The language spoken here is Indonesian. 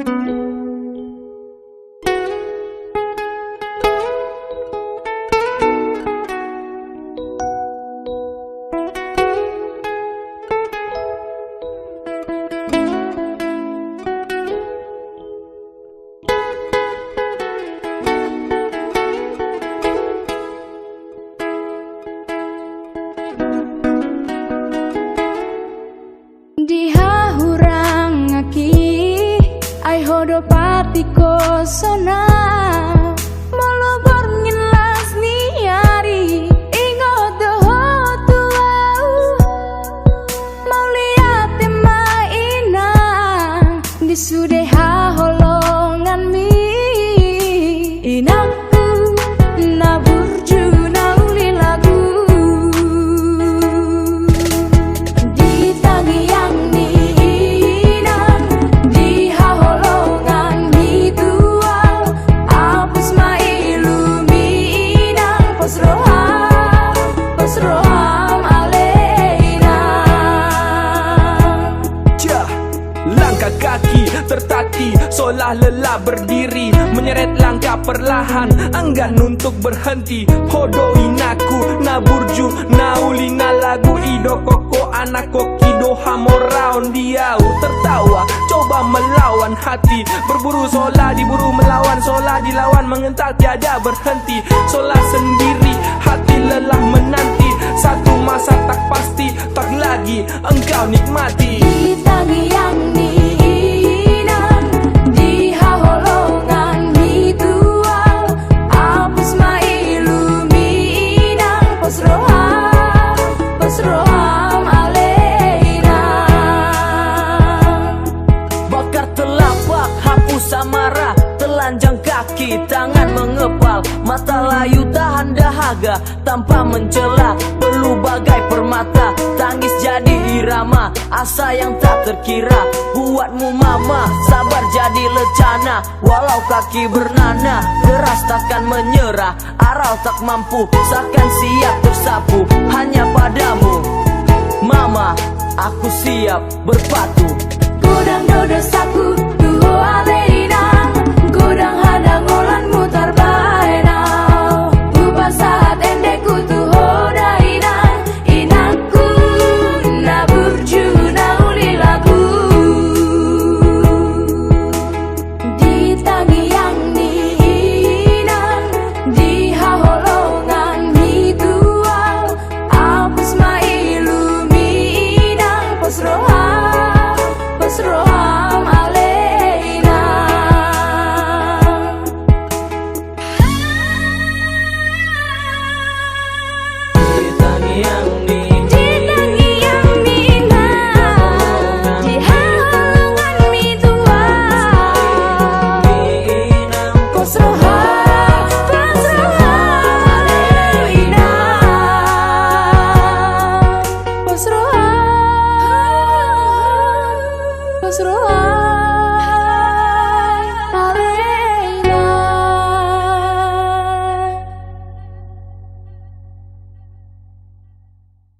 Diha hurang ngaki ai hodo patiko sona molobor ngilas niari ingot doho tuau mauliate maina disudeha holongan mi inaku naburju nauli lagu ditangi yang niinang diha holongan hitual apus mailumi inang posroham aleina. Langkah kaki tertati seolah lelah berdiri, menyeret langkah perlahan enggan untuk berhenti. Hodo inaku naburju nauli ngalagu ido koko anak koki doha moraon diau tertawa coba melawan hati, berburu sola diburu melawan sola dilawan mengentak tiada berhenti. Sola sendiri hati lelah menanti satu masa tak pasti tak lagi engkau nikmati. Ditangi yang niinang diha holongan hitual apus mailumi inang posroham aleina. Bakar telapak, hapus amarah, telanjang kaki, tangan mengepal, mata layu tahan dahaga tanpa mencela, perlu bagai permata, tangis jadi irama, asa yang tak terkira, buatmu mama, sabar jadi lecana, walau kaki bernanah, deras takkan menyerah, aral tak mampu, seakan siap tersapu, hanya padamu, mama, aku siap berpatu. Godang dodo saku